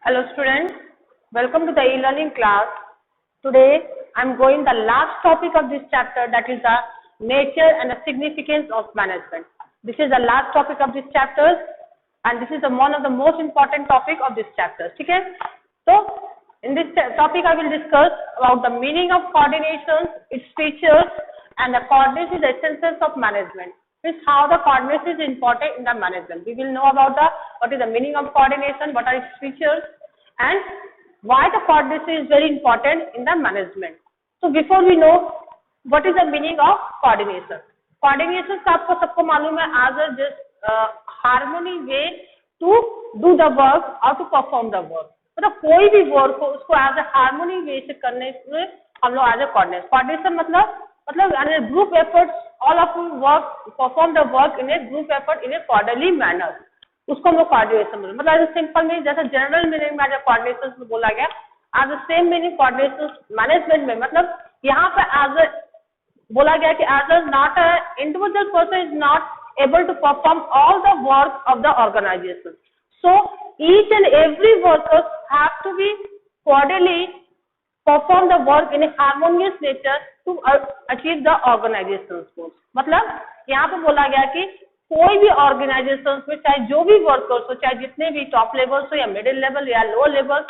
Hello students, welcome to the e-learning class. Today I am going the last topic of this chapter, that is the nature and the significance of management. This is the last topic of this chapter and this is one of the most important topic of this chapter. Okay? So in this topic I will discuss about the meaning of coordination, its features and the coordination is the essence of management. Is how the coordination is important in the management. We will know about what is the meaning of coordination, what are its features, and why the coordination is very important in the management. So before we know what is the meaning of coordination. Coordination आपको सबको मालूम है as a just harmony way to do the work or to perform the work. मतलब कोई भी work हो उसको as a harmony way से करने में हम लोग as a coordination. Coordination मतलब group efforts, all of you work perform the work in a group effort in a orderly manner. उसको हम लोग coordination बोलते हैं. मतलब सिंपल में जैसा जनरल मीनिंग में coordination में बोला गया as the same meaning coordination management में मतलब यहाँ पे as a बोला गया कि as a not a individual person is not able to perform all the work of the organization. So each and every worker have to be orderly perform the work in a harmonious nature to achieve the organization's goals. मतलब यहाँ पे बोला गया कि कोई भी organisation में चाहे जो भी वर्कर्स हो, चाहे जितने भी टॉप लेवल्स हो या मिडिल लेवल या लोअर लेवल,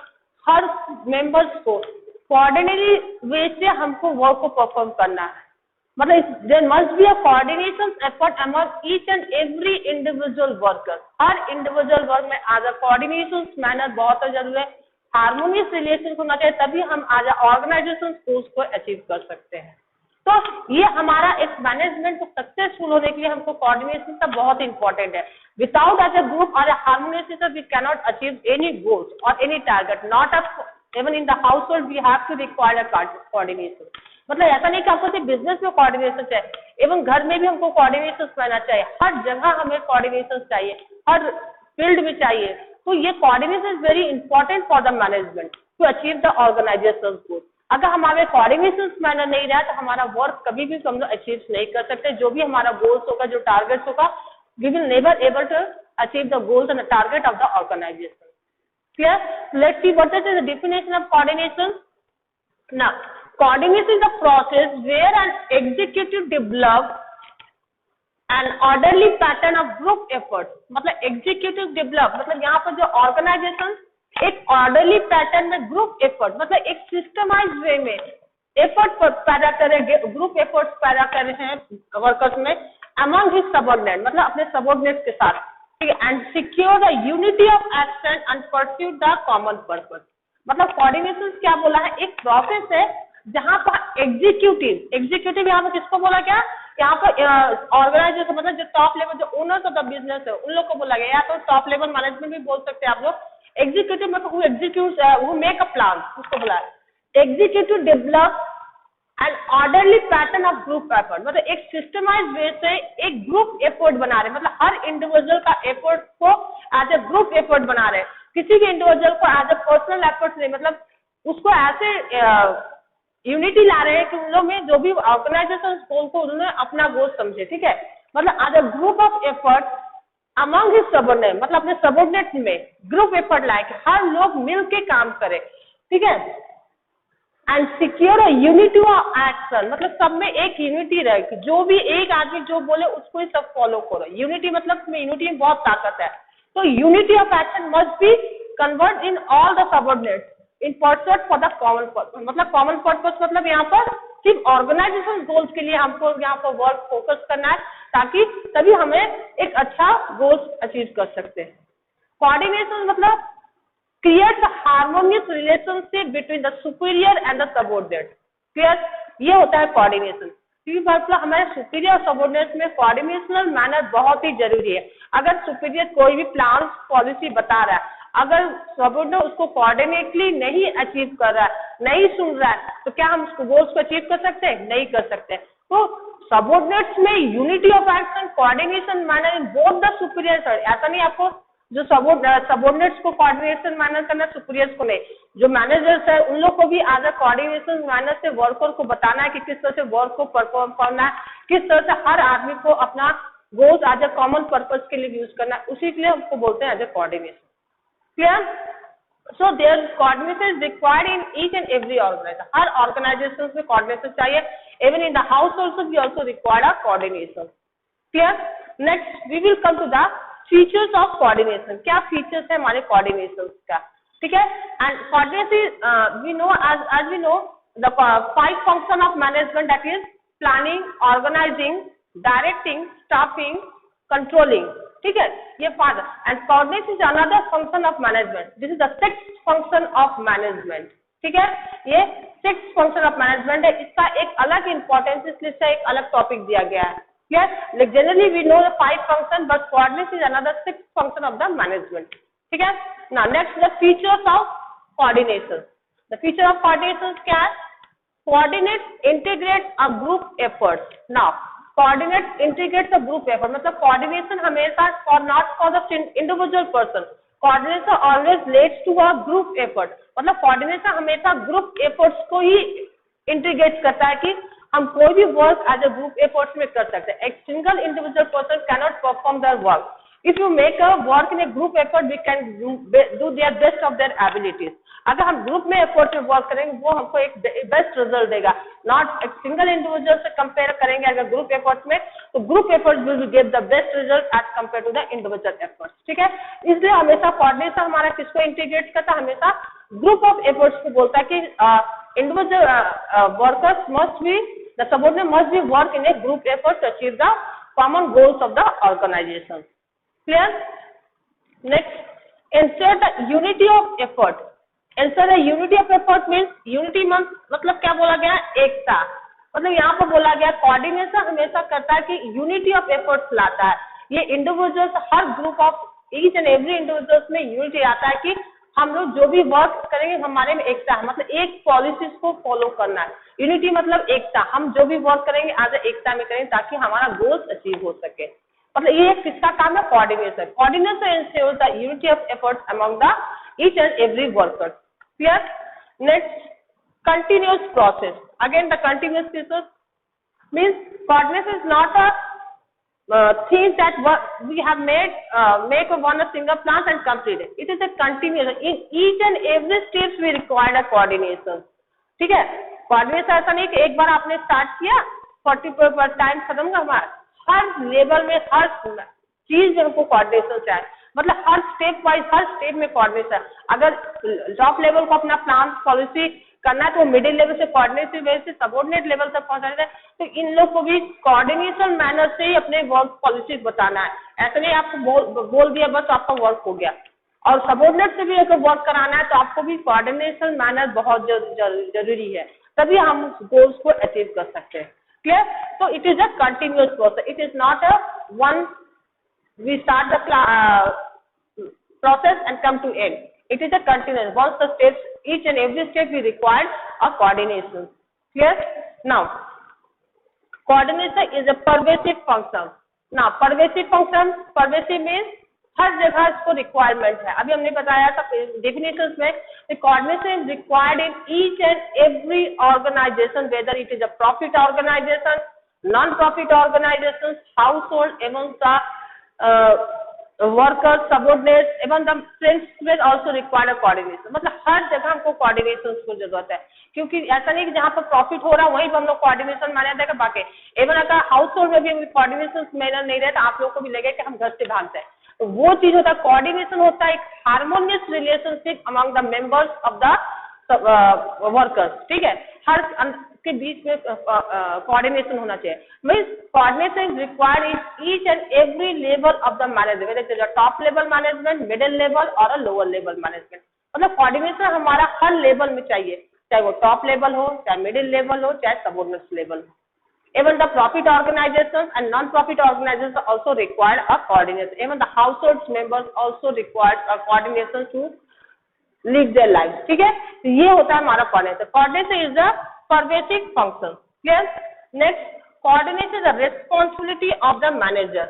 हर मेंबर्स को कोऑर्डिनेटली वे से हमको वर्क को परफॉर्म करना है. मतलब there must be a coordination effort among each and every individual worker. हर इंडिविजुअल वर्क में आज अ कोऑर्डिनेशन मैनर बहुत जरूरी है. हार्मोनियस रिलेशन होना चाहिए, तभी हम आज ऑर्गेनाइजेशन गोल्स को अचीव कर सकते हैं. तो ये हमारा एक मैनेजमेंट को सक्सेसफुल होने के लिए हमको कोऑर्डिनेशन का बहुत इंपॉर्टेंट है. विदाउट एज अ ग्रुप और harmonious we can not achieve any goals और any target. Not even in the household we have to require a coordination. मतलब ऐसा नहीं कि आपको सिर्फ बिजनेस में कोऑर्डिनेशन चाहिए, एवं घर में भी हमको कोऑर्डिनेशन रहना चाहिए. हर जगह हमें कोऑर्डिनेशन चाहिए, हर फील्ड में चाहिए. तो ये coordination is very important for the management to achieve the organisation goal. अगर हमारे कोऑर्डिनेशन मैनर नहीं रहा तो हमारा वर्क कभी भी हम लोग अचीव नहीं कर सकते. जो भी हमारा गोल्स होगा, जो टारगेट्स होगा, we will never able to achieve the goals and the target of the organisation. Clear? Let's see what is the definition of coordination. Now coordination is the process where an executive develops an orderly pattern of group effort. मतलब executive develop मतलब यहाँ पर जो organization एक orderly pattern में group effort मतलब एक systemized way में effort पैदा कर रहे हैं, group efforts पैदा कर रहे हैं workers में among his subordinate मतलब अपने subordinates के साथ, ठीक है, and secure the unity of action and pursue the common purpose. मतलब coordination क्या बोला है, एक process है जहां पर एग्जीक्यूटिव यहाँ पर किसको बोला गया, यहाँ पर ऑर्गेनाइजेशन मतलब जो टॉप लेवल जो ओनर्स ऑफ द बिजनेस है उन लोग को बोला गया, या तो टॉप लेवल मैनेजमेंट भी बोल सकते हैं आप लोग. एग्जीक्यूटिव मतलब who executes who make a plan, उसको बोला है. Executive develop an orderly pattern of group effort मतलब एक सिस्टमाइज्ड वे से एक ग्रुप एफर्ट बना रहे, मतलब हर इंडिविजुअल का एफर्ट को एज ए ग्रुप एफर्ट बना रहे, किसी भी इंडिविजुअल को एज ए पर्सनल एफर्ट नहीं, मतलब उसको ऐसे यूनिटी ला रहे हैं कि उन लोग में जो भी ऑर्गेनाइजेशन गोल को उन्होंने अपना गोल समझे, ठीक है. मतलब as a group of effort among his subordinate मतलब अपने सबऑर्डिनेट में ग्रुप एफर्ट लाए कि हर लोग मिल के काम करे, ठीक है. And secure a unity of action मतलब सब में एक यूनिटी रहे कि जो भी एक आदमी जो बोले उसको ही सब फॉलो करो. यूनिटी मतलब यूनिटी में बहुत ताकत है. तो unity of action must be convert in all the subordinates in persuade for the common purpose. मतलब कॉमन पर्पस मतलब यहाँ पर सिर्फ ऑर्गेनाइजेशन गोल्स के लिए हमको यहाँ पर वर्क फोकस करना है, ताकि तभी हमें एक अच्छा गोल्स अचीव कर सकते हैं. कोऑर्डिनेशन मतलब creates harmonious relationship between the superior and the subordinate. Clear? ये होता है कोऑर्डिनेशन. मतलब हमारे सुपीरियर और सबऑर्डिनेट में कोऑर्डिनेशनल मैनर बहुत ही जरूरी है. अगर सुपीरियर कोई भी प्लान पॉलिसी बता रहा है, अगर सबऑर्डिनेट उसको कोऑर्डिनेटली नहीं अचीव कर रहा है, नहीं सुन रहा है, तो क्या हम उसको गोल्स को अचीव कर सकते हैं? नहीं कर सकते. तो सबऑर्डिनेट्स में unity of action coordination manner in both the superior. ऐसा नहीं आपको जो सबऑर्डिनेट्स को कोऑर्डिनेशन मैनर करना, सुपीरियर्स को नहीं. जो मैनेजर्स है उन लोग को भी आज कोऑर्डिनेशन मैनर से वर्कर को बताना है कि किस तरह से वर्क को परफॉर्म करना है, किस तरह से हर आदमी को अपना गोल्स आज कॉमन पर्पस के लिए यूज करना है. उसी के लिए हमको बोलते हैं as a coordination. Clear? So their coordination is required in each and every organization. Her organizations में coordination चाहिए. Even in the house also we also require a coordination. Clear? Next we will come to the features of coordination. क्या features है हमारे coordinations का? ठीक है? And coordination we know as we know the 5 function of management, that is planning, organizing, directing, staffing, controlling. ठीक है, ये 5 and coordination is another function of management. This is the 6th function of management. ठीक है, ये 6th function of management है. इसका एक अलग importance इसलिए से एक अलग topic दिया गया है. Yes, like generally we know the 5 function, but coordination is another 6th function of the management. ठीक है. Now next the features of coordination. The feature of coordination क्या है? Coordinate integrate a group effort. Now coordinate integrates a group effort. मतलब coordination हमेशा for not for the individual person. Coordination always leads to a group effort. मतलब coordination हमेशा group efforts को ही integrate करता है कि हम कोई भी work as a group efforts में कर सकते हैं. एक single individual person can not perform their work. If you make a work in a group effort we can do their best of their abilities. अगर हम ग्रुप में effort में work करेंगे वो हमको एक बेस्ट रिजल्ट देगा. नॉट एक सिंगल इंडिविजुअल से कंपेयर करेंगे अगर ग्रुप एफर्ट्स में, तो group effort will give the best result as compare to the individual efforts. ठीक है, इसलिए हमेशा कोऑर्डिनेशन हमारा किसको इंटीग्रेट करता है? हमेशा ग्रुप ऑफ एफर्ट्स को बोलता है कि individual workers must be the subordinate must be work in a group effort to achieve the common goals of the organization. Clear? Next, ensure the unity of effort. Ensure the unity of effort means unity मतलब क्या बोला गया? एकता. मतलब यहाँ पर बोला गया coordination हमेशा करता है कि यूनिटी ऑफ एफर्ट्स लाता है. ये individuals her group of each and every individuals में यूनिटी आता है कि हम लोग जो भी वर्क करेंगे हमारे में एकता है. मतलब एक पॉलिसीज को फॉलो करना है. यूनिटी मतलब एकता. हम जो भी वर्क करेंगे आज एकता में करेंगे ताकि हमारा गोल्स अचीव हो सके. मतलब ये किसका काम है? Coordination. Coordination ensures the unity of efforts among the each and every worker. Clear? Next, continuous process. Again the continuous process means coordination is not a things that we have make one a single plan and complete it. It is a continuous. In each and every steps we require a coordination. ठीक है, coordination ऐसा नहीं कि एक बार आपने start किया 40% time खत्म होगा. हमारा हर लेवल में हर चीज में हमको कोऑर्डिनेशन चाहिए. मतलब हर स्टेप वाइज हर स्टेप में कोऑर्डिनेशन. अगर टॉप लेवल को अपना प्लान पॉलिसी करना है तो मिडिल लेवल से कोऑर्डिनेटिव लेवल से सबऑर्डिनेट लेवल तक पहुंचाना है. तो इन लोग को भी कोऑर्डिनेशन मैनर से ही अपने वर्क पॉलिसी बताना है. ऐसा नहीं आपको बोल दिया बस आपका वर्क हो गया. और सबऑर्डिनेट से भी अगर वर्क कराना है तो आपको भी कोऑर्डिनेशन मैनर बहुत जरूरी है, तभी हम गोल्स को अचीव कर सकते हैं. क्लियर? तो it is a continuous process. It is not a one we start the process and come to end. It is a continuous. Once the steps, each and every step we require a coordination. Clear? Now, coordination is a pervasive function. Now, pervasive function, pervasive means हर जगह इसको requirement है. अभी हमने बताया था definitions में coordination is required in each and every organization, whether it is a profit organization, non-profit organizations, household, among the workers, subordinates एवं the principal also required a coordination. मतलब हर जगह हमको कोऑर्डिनेशन की जरूरत है, क्योंकि ऐसा नहीं कि जहाँ पर प्रॉफिट हो रहा है वहीं पर हम लोग कोऑर्डिनेशन मैनेज देगा. बाकी एवं अगर हाउस होल्ड में भी कोऑर्डिनेशन मैनेज नहीं रहता आप लोग को भी लगेगा कि हम घर से भागते हैं. तो वो चीज होता है कोऑर्डिनेशन होता है एक harmonious relationship among the members of the workers. ठीक है, हर के बीच में कोऑर्डिनेशन होना चाहिए. Means coordination is required in each and every level of the management, whether it is a top level management, middle level और अ लोअर लेवल मैनेजमेंट. मतलब coordination हमारा हर level में चाहिए, चाहे वो टॉप लेवल हो, चाहे मिडिल लेवल हो, चाहे सबऑर्डिनेट लेवल हो. Even the profit organizations and non-profit organizations also require a coordination. Even the household members also require a coordination to live their lives. ठीक है, तो ये होता है हमारा coordination. Coordination is the pervasive function. Clear? Next, coordination is the responsibility of the manager.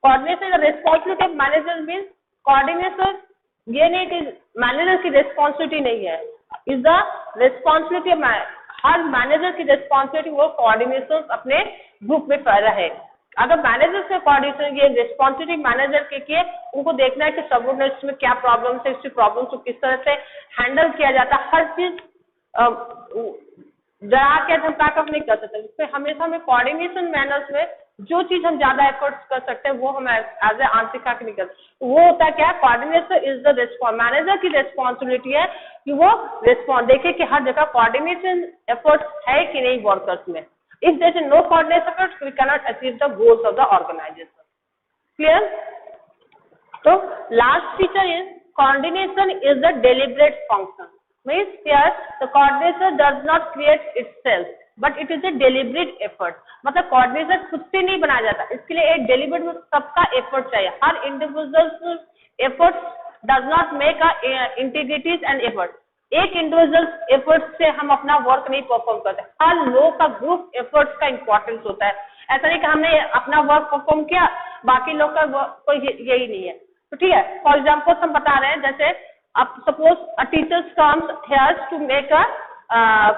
Coordination is the responsibility of manager means coordination ये नहीं कि मैनेजर की रिस्पॉन्सिबिलिटी नहीं है, is the responsibility of her manager की responsibility वो coordination अपने group में कर रहे. अगर मैनेजर से कोऑर्डिनेशन ये रिस्पॉन्सिबिलिटी मैनेजर के उनको देखना है कि सबऑर्डिनेट्स में क्या प्रॉब्लम है, इसकी प्रॉब्लम को किस तरह से हैंडल किया जाता है, हर चीज डरा के धमका कर नहीं कर सकते। इसमें हमेशा हमें कोऑर्डिनेशन मैनर्स में जो चीज हम ज्यादा एफर्ट्स कर सकते हैं वो हम एज ए आंशिका के नहीं करते। वो होता है क्या, coordination is the response, manager की रिस्पॉन्सिबिलिटी है कि वो रिस्पॉन्स देखे कि हर जगह कोऑर्डिनेशन एफर्ट्स है कि नहीं वर्कर्स में। If there is no coordination effort, we cannot achieve the goals of the organization. Clear? So last feature is coordination is the deliberate function. Means here the coordination does not create itself, but it is a deliberate effort. मतलब coordination खुद से नहीं बनाया जाता, इसके लिए एक deliberate में सबका effort चाहिए। हर individual efforts does not make a integrities and effort. एक इंडिविजुअल एफर्ट से हम अपना वर्क नहीं परफॉर्म करते, हर लोग का ग्रुप एफर्ट्स का इंपॉर्टेंस होता है। ऐसा नहीं कि हमने अपना वर्क परफॉर्म किया बाकी लोग का कोई यही नहीं है। तो ठीक है, फॉर एग्जांपल हम बता रहे हैं, जैसे अब suppose a teachers comes here to make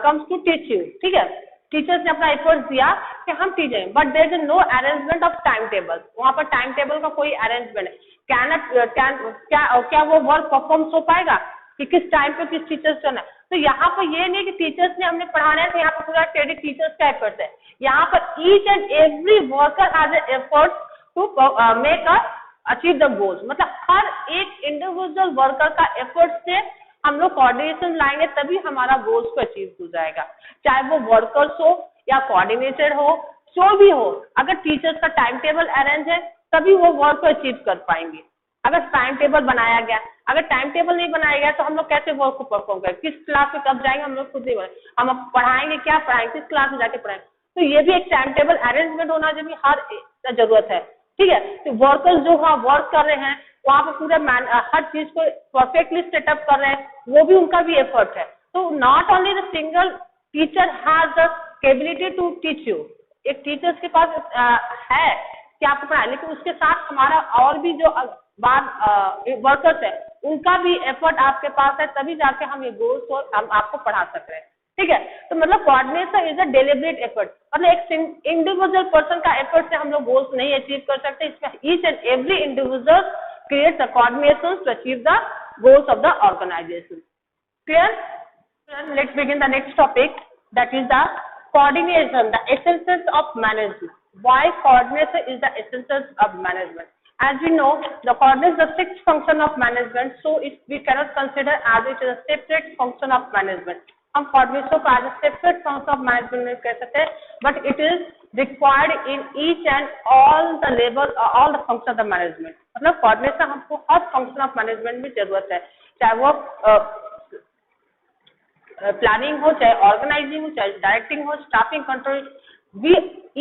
comes to teach you, ठीक है, टीचर्स ने अपना एफर्ट दिया कि हम टीच जाएंगे, but there is no arrangement of time table, वहां पर टाइम टेबल का कोई अरेंजमेंट है, क्या वो वर्क परफॉर्म हो पाएगा कि किस टाइम पे किस टीचर्स करना है। तो यहाँ पर ये नहीं कि टीचर्स ने हमने पढ़ाना है तो यहाँ पर पूरा क्रेडिट टीचर्स का एफर्ट है, यहाँ पर each and every worker has an effort to make achieve the goals. मतलब हर एक इंडिविजुअल वर्कर का एफर्ट से हम लोग कोऑर्डिनेशन लाएंगे तभी हमारा गोल्स को अचीव हो जाएगा, चाहे वो वर्कर्स हो या कोऑर्डिनेटेड हो, जो भी हो। अगर टीचर्स का टाइम टेबल अरेंज है तभी वो वर्क को अचीव कर पाएंगे। अगर टाइम टेबल बनाया गया, अगर टाइम टेबल नहीं बनाया गया तो हम लोग कैसे वर्क को परफॉर्म करें, किस क्लास में कब जाएंगे हम लोग खुद नहीं बताएंगे, हम अब पढ़ाएंगे क्या पढ़ाएंगे, किस क्लास में जाके पढ़ाएंगे। तो ये भी एक टाइम टेबल अरेंजमेंट होना जो भी हर जरूरत है, ठीक है। तो वर्कर्स जो वहाँ वर्क कर रहे हैं वहाँ पर पूरा हर चीज को परफेक्टली सेटअप कर रहे हैं, वो भी उनका भी एफर्ट है। तो not only the single teacher has the ability to teach you, एक टीचर्स के पास है कि आपको पढ़ाए, लेकिन उसके साथ हमारा और भी जो वर्कर्स है उनका भी एफर्ट आपके पास है, तभी जाके हम ये गोल्स को हम आपको पढ़ा सकते हैं, ठीक है। तो मतलब coordination is a deliberate effort, मतलब एक इंडिविजुअल पर्सन का एफर्ट से हम लोग गोल्स नहीं अचीव कर सकते, इसमें each and every individual creates the coordination to achieve the goals of the organisation. Clear? Let's begin the next topic, that is the coordination, the essentials of management. Why coordination is the essentials of management? As we know, the coordination is the sixth function of management, so we cannot consider as it is a separate function of management. हम coordination को as a separate function of management नहीं कह सकते, but it is required in each and all the level, all the functions of the management. मतलब coordination हमको हर function of management में जरूरत है, चाहे वो प्लानिंग हो, चाहे ऑर्गेनाइजिंग हो, चाहे डायरेक्टिंग हो, staffing control, we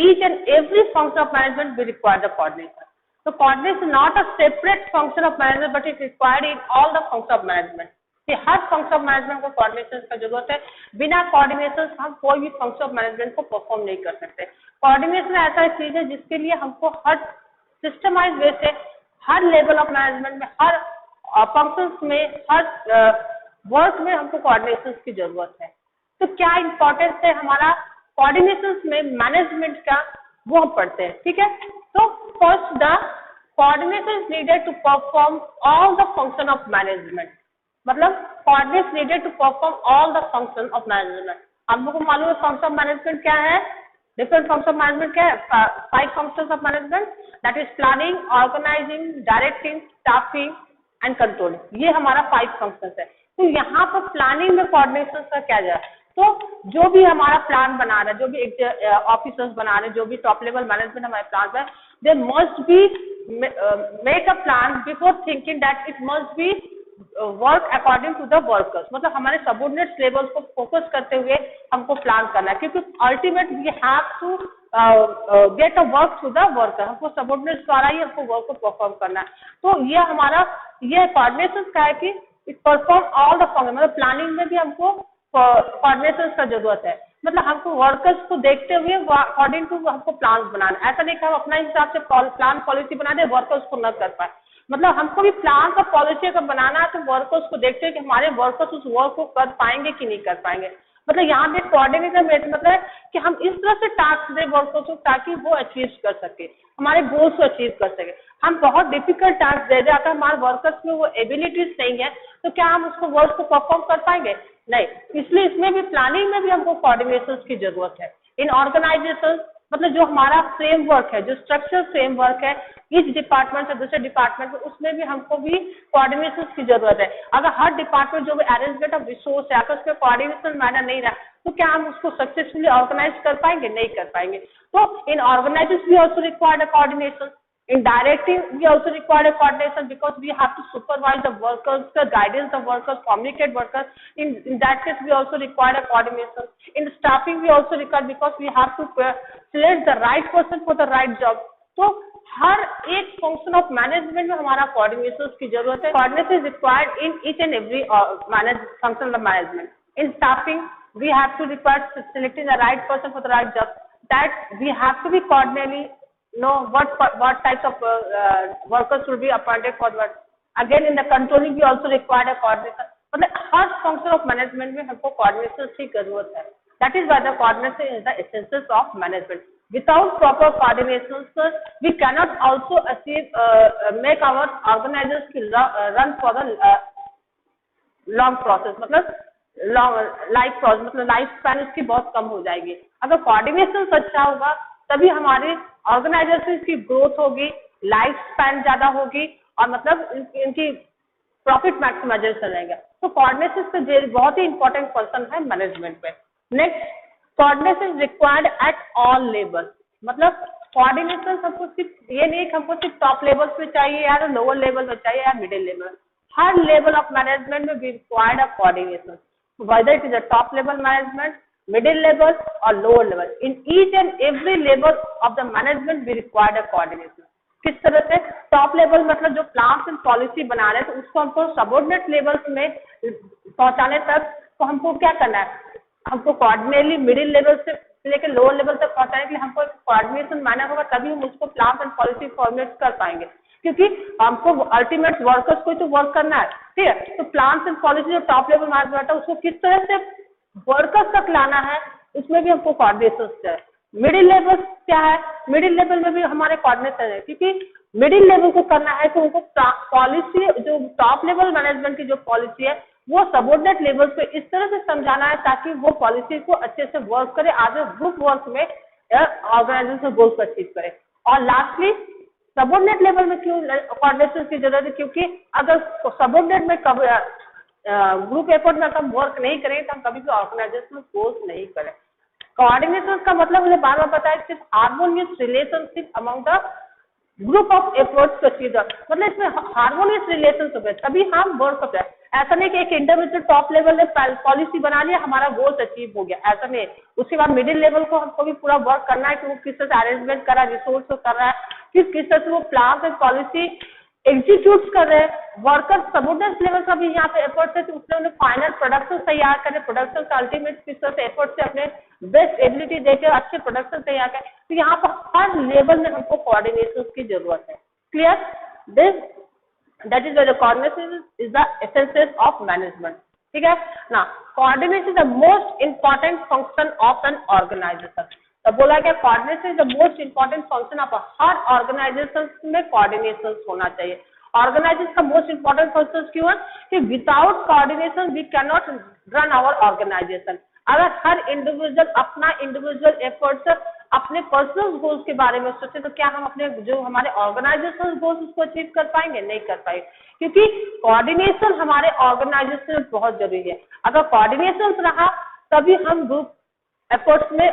each and every function of management we require the coordination. तो coordination not a separate function of management but it required in all the function of management. हर function of management को coordination का जरूरत है, बिना coordination हम कोई भी फंक्शन ऑफ मैनेजमेंट को परफॉर्म नहीं कर सकते। कोऑर्डिनेशन ऐसा चीज है जिसके लिए हमको हर सिस्टमाइज वे से हर लेवल ऑफ मैनेजमेंट में, हर फंक्शंस में, हर वर्क में हमको कोऑर्डिनेशन की जरूरत है। तो क्या इंपॉर्टेंस है हमारा कोऑर्डिनेशन में मैनेजमेंट का, वो हम पढ़ते हैं, ठीक है। तो first the coordination needed to perform all the function of management, मतलब coordination needed to perform all the function of management. हम लोग को मालूम है फंक्शन ऑफ मैनेजमेंट क्या है, डिफरेंट फंक्शन ऑफ मैनेजमेंट क्या है, 5 functions of management, that is planning, organising, directing, staffing and controlling. ये हमारा 5 फंक्शंस है। तो यहाँ पर प्लानिंग में कोऑर्डिनेशन का क्या जाए, तो जो भी हमारा प्लान बना रहा है, जो भी ऑफिसर्स बना रहे हैं, जो भी टॉप लेवल मैनेजमेंट हमारे प्लान है, they must be make a plan before thinking that it must be work according to the workers. मतलब हमारे सबऑर्डिनेट लेवल्स को फोकस करते हुए हमको प्लान करना है, क्योंकि ultimate we have to get a work to the worker, हमको सबऑर्डिनेट द्वारा ही हमको वर्क को परफॉर्म करना है। तो ये हमारा ये कोऑर्डिनेशन का है कि it perform all the function, मतलब प्लानिंग में भी हमको कोऑर्डिनेशन का जरूरत है, मतलब हमको वर्कर्स को देखते हुए अकॉर्डिंग टू हमको प्लान बनाना। ऐसा नहीं कि हम अपना हिसाब से प्लान पॉलिसी बना दे, वर्कर्स को न कर पाए। मतलब हमको भी प्लान का पॉलिसी अगर बनाना है तो वर्कर्स को देखते हुए कि हमारे वर्कर्स उस वर्क को कर पाएंगे कि नहीं कर पाएंगे। मतलब यहाँ पे कोऑर्डिनेटर मतलब है कि हम इस तरह से टास्क दें वर्कर्स को ताकि वो अचीव कर सके, हमारे गोल्स को अचीव कर सके। हम बहुत डिफिकल्ट टास्क दे दें, अगर हमारे वर्कर्स में वो एबिलिटीज नहीं है तो क्या हम उसको वर्क को परफॉर्म कर पाएंगे? नहीं। इसलिए इसमें भी प्लानिंग में भी हमको कोऑर्डिनेशन की जरूरत है। इन ऑर्गेनाइजेशन मतलब जो हमारा फ्रेमवर्क है, जो स्ट्रक्चर फ्रेमवर्क है इस डिपार्टमेंट से दूसरे डिपार्टमेंट में, उसमें भी हमको भी कोऑर्डिनेशन की जरूरत है। अगर हर डिपार्टमेंट जो भी अरेंजमेंट ऑफ रिसोर्स है अगर उसमें कोऑर्डिनेशन मैटर नहीं रहा तो क्या हम उसको सक्सेसफुली ऑर्गेनाइज कर पाएंगे? नहीं कर पाएंगे। तो इन ऑर्गेनाइजेशन भी also required a coordination. In directing, we also require a coordination because we have to supervise the workers, the guidance the workers, communicate workers. In that case, we also require a coordination. In staffing, we also require because we have to select the right person for the right job. तो हर एक function of management में हमारा coordination की जरूरत है. Coordination is required in each and every function of management. In staffing, we have to require selecting the right person for the right job. That we have to be coordinating. Know what types of workers should be appointed for what. Again, in the controlling we also require a coordination. मतलब हर function of management में हमको coordination की जरूरत है. That is why the coordination is the essence of management. Without proper coordination, we cannot also achieve make our organizations run for the long process. मतलब life process मतलब life span उसकी बहुत कम हो जाएगी. अगर कोऑर्डिनेशन अच्छा होगा तभी हमारे ऑर्गेनाइजेशन की ग्रोथ होगी, लाइफ स्पैन ज्यादा होगी और मतलब इनकी प्रॉफिट मैक्सिमाइजेशन रहेगा. तो कोऑर्डिनेशन का बहुत ही इंपॉर्टेंट पर्सन है मैनेजमेंट पे. Next, coordination required at all level. मतलब कोऑर्डिनेशन हमको सिर्फ ये नहीं कि हमको सिर्फ टॉप लेवल पे चाहिए या लोअर लेवल पे चाहिए या मिडिल लेवल. हर लेवल ऑफ मैनेजमेंट में we required a coordination, whether it is a top level management, middle level or lower level. In each and every level of the management we require a coordination. किस तरह से? Top level मतलब जो plans and policy बना रहे हैं तो उसको हमको सबऑर्डिनेट लेवल में पहुंचाने तक तो हमको क्या करना है? हमको कोऑर्डिनेटली मिडिल लेवल से लेकर लोअर लेवल तक पहुंचाने के लिए हमको कोऑर्डिनेशन मैनर होगा, तभी हम उसको प्लान्स एंड पॉलिसी फॉर्मुलेट कर पाएंगे. क्योंकि हमको अल्टीमेट वर्कर्स को तो वर्क करना है, ठीक है. तो प्लान्स एंड पॉलिसी जो टॉप लेवल मैनेजमेंट है उसको किस तरह से वर्कर्स तक लाना है उसमें भी हमको कोऑर्डिनेशन है. मिडिल लेवल क्या है? मिडिल लेवल में भी हमारे कोऑर्डिनेशन है, क्योंकि मिडिल लेवल को करना है तो उनको पॉलिसी जो टॉप लेवल मैनेजमेंट की जो पॉलिसी है वो सबऑर्डिनेट लेवल पे इस तरह से समझाना है ताकि वो पॉलिसी को अच्छे से वर्क करे, आज ग्रुप वर्क में ऑर्गेनाइजेशन गोल्स को अचीव करे. और लास्टली सबऑर्डिनेट लेवल में क्यों कोऑर्डिनेशन की जरूरत है? क्योंकि अगर सबऑर्डिनेट में ग्रुप एफर्ट में हम वर्क नहीं करें तो हम कभी भी ऑर्गेनाइजेशन गोल्स नहीं करें. कोऑर्डिनेशन का मतलब मुझे बार बार बताया सिर्फ harmonious relationship among the group of efforts to achieve the, मतलब इसमें हार्मोनियस रिलेशनशिप है तभी हम वर्क करते हैं. ऐसा नहीं कि एक इंडिविजुअल टॉप लेवल ने पॉलिसी बना लिया हमारा गोल्स अचीव हो गया, ऐसा नहीं. उसके बाद मिडिल लेवल को हमको भी पूरा वर्क करना है कि वो किस तरह से अरेंजमेंट कर रहा है, रिसोर्स को कर रहा है, किस तरह से वो प्लान एंड पॉलिसी एग्जीक्यूट कर रहे हैं. वर्कर सबऑर्डिनेट लेवल का भी यहाँ पे एफर्ट्स है तो उसने उन्हें फाइनल प्रोडक्शन तैयार करें, प्रोडक्शन का अल्टीमेट किस तरह से एफर्ट से अपने बेस्ट एबिलिटी देकर अच्छे प्रोडक्शन तैयार करें. तो यहाँ पर हर लेवल में हमको कोऑर्डिनेशन की जरूरत है. Clear? This that is why the coordination is the essence of management. ठीक है ना. Coordination is the most important function of an organisation. तो बोला गया coordination is the most important function of हर ऑर्गेनाइजेशन में कोऑर्डिनेशन होना चाहिए. ऑर्गेनाइजेशन का मोस्ट इंपॉर्टेंट फंक्शन क्यों है? कि without coordination we can not run our organisation. अगर हर इंडिविजुअल अपना इंडिविजुअल एफर्ट्स अपने पर्सनल गोल्स के बारे में सोचे तो क्या हम अपने जो हमारे ऑर्गेनाइजेशन गोल्स उसको अचीव कर पाएंगे? नहीं कर पाएंगे, क्योंकि कोऑर्डिनेशन हमारे ऑर्गेनाइजेशन में बहुत जरूरी है. अगर कोऑर्डिनेशन रहा तभी हम ग्रुप एफर्ट्स में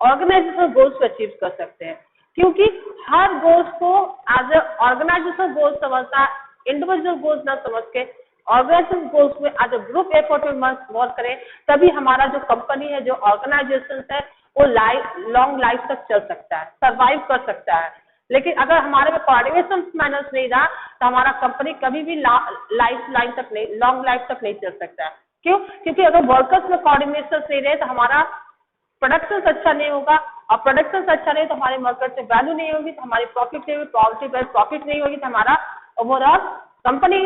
ऑर्गेनाइजेशन गोल्स को अचीव कर सकते हैं. क्योंकि हर गोल्स को एज ए ऑर्गेनाइजेशन गोल्स समझना, इंडिविजुअल गोल्स ना समझ के ऑर्गेनाइजेशन गोल्स में एज ए ग्रुप एफर्ट में वर्क करें तभी हमारा जो कंपनी है, जो ऑर्गेनाइजेशन है वो लॉन्ग लाइफ तक चल सकता है, सरवाइव कर सकता है. लेकिन अगर हमारे में कोऑर्डिनेशन मैनर्स नहीं रहा तो हमारा कंपनी कभी भी लॉन्ग लाइफ तक नहीं चल सकता है. क्यों? क्योंकि अगर वर्कर्स में कोऑर्डिनेशन नहीं रहे तो हमारा प्रोडक्शन अच्छा नहीं होगा, और प्रोडक्शन अच्छा नहीं तो हमारे मार्केट से वैल्यू नहीं होगी, तो हमारी प्रॉफिट नहीं होगी, तो हमारा ओवरऑल कंपनी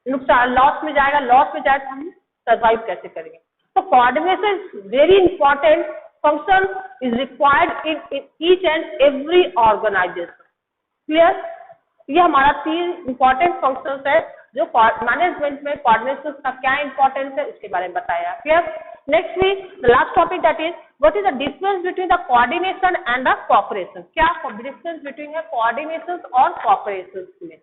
नुकसान लॉस में जाएगा. लॉस में जाए तो हम सर्वाइव कैसे करेंगे? So coordination is very important function is required in each and every organization. Clear? ये हमारा 3 इंपॉर्टेंट फंक्शंस है जो मैनेजमेंट में कोऑर्डिनेशन का क्या इंपॉर्टेंस है उसके बारे में बताया. Clear? Next we the last topic that is what is the difference between the coordination and the cooperation. क्या डिफरेंस बिटवीन है कोऑर्डिनेशन और कोऑपरेशन में.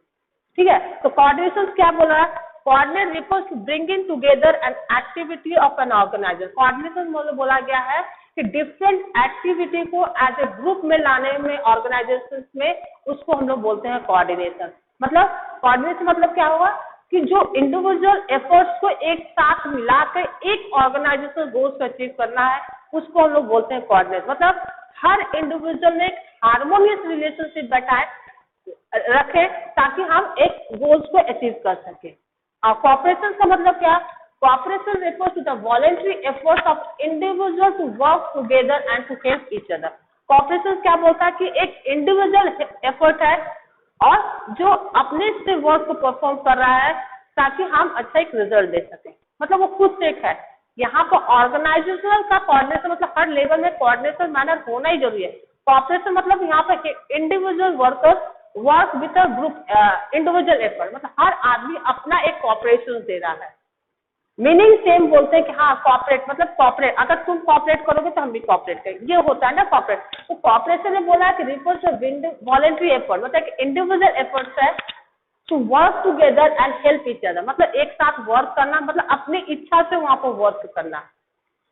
ठीक है, तो कोऑर्डिनेशन क्या बोल रहा है? Coordinate refers to bringing together an activity of an organisation. Coordination बोला गया है कि डिफरेंट एक्टिविटी को एज ए ग्रुप में लाने में ऑर्गेनाइजेशन में, उसको हम लोग बोलते हैं कोऑर्डिनेशन. मतलब कोऑर्डिनेशन मतलब क्या हुआ कि जो इंडिविजुअल एफर्ट्स को एक साथ मिलाकर एक ऑर्गेनाइजेशन गोल्स को अचीव करना है, उसको हम लोग बोलते हैं कोऑर्डिनेशन. मतलब हर इंडिविजुअल में एक हार्मोनियस रिलेशनशिप बैठाए रखे ताकि हम एक गोल्स को अचीव कर सके. और कोऑपरेशन का मतलब क्या? Cooperation refers to the voluntary efforts of individuals to work together and to help each other. Cooperation क्या बोलता है कि एक इंडिविजुअल एफर्ट है और जो अपने से वर्क को परफॉर्म कर रहा है ताकि हम अच्छा एक रिजल्ट दे सके. मतलब वो खुद से एक है. यहाँ पर ऑर्गेनाइजेशनल का कोऑर्डिनेशन मतलब हर लेवल में कोऑर्डिनेशन मैनर होना ही जरूरी है. कोऑपरेशन मतलब यहाँ पर individual workers work with a group individual effort. मतलब हर आदमी अपना एक कोऑपरेशन दे रहा है. मीनिंग सेम बोलते हैं कि हाँ कॉपरेट मतलब कॉपरेट, अगर तुम कॉपरेट करोगे तो हम भी कॉपरेट करेंगे, ये होता है ना कॉपरेट. तो कॉपरेशन में बोला है कि रिफर्स टू वॉलंटरी एफर्ट, मतलब इंडिविजुअल एफर्ट्स है to work together and help each other. मतलब एक साथ वर्क करना, मतलब अपनी इच्छा से वहां पर वर्क करना.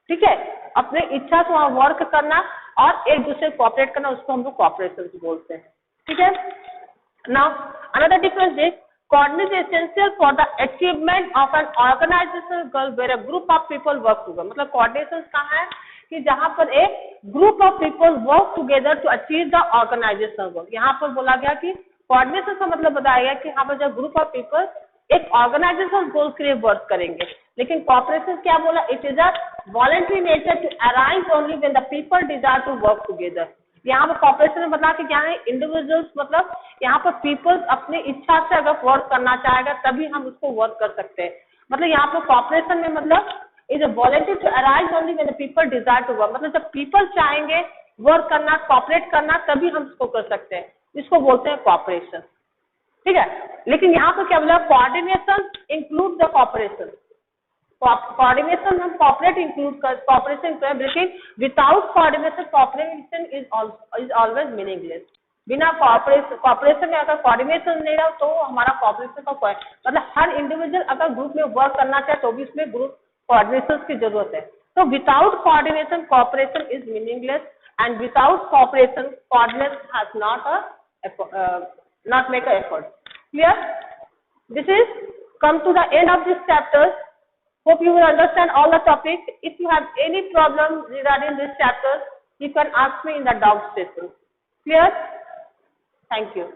ठीक है, अपने इच्छा से वहां वर्क करना और एक दूसरे को कॉपरेट करना, उसको हम लोग कॉपरेशन बोलते हैं. ठीक है. Now another difference is coordination is essential for the achievement of an organizational goal where a group of people work together. मतलब coordination कहाँ है कि जहाँ पर एक group of people work together to achieve the organizational goal. यहाँ पर बोला गया कि coordination का मतलब बताया गया कि यहाँ पर जब group of people एक organizational goal के लिए work करेंगे. लेकिन cooperation क्या बोला? It is a voluntary nature to arise only when the people desire to work together. यहाँ पर कॉपरेशन में बता कि क्या है इंडिविजुअल्स, मतलब यहाँ पर पीपल्स अपनी इच्छा से अगर वर्क करना चाहेगा तभी हम उसको वर्क कर सकते हैं. मतलब यहाँ पर कॉपरेशन में मतलब is a voluntary to arise only when the people desire to work. मतलब जब पीपल चाहेंगे वर्क करना, कॉपरेट करना, तभी हम इसको कर सकते हैं. इसको बोलते हैं कॉपरेशन. ठीक है, लेकिन यहाँ पर क्या बोला? Coordination include the cooperation. Coordination हम कॉपरेट इंक्लूड कर कॉपरेशन करें, लेकिन without coordination cooperation is always meaningless. बिना कॉपरेशन में अगर कोऑर्डिनेशन नहीं रहा तो हमारा कॉपरेशन का कोई मतलब हर इंडिविजुअल अगर ग्रुप में वर्क करना चाहे तो भी उसमें ग्रुप कोऑर्डिनेशन की जरूरत है. तो without coordination cooperation is meaningless and without cooperation coordination has not make a effort. Clear? This is come to the end of this chapter. Hope you will understand all the topics. If you have any problem regarding this chapter, you can ask me in the doubt session. Clear? Thank you.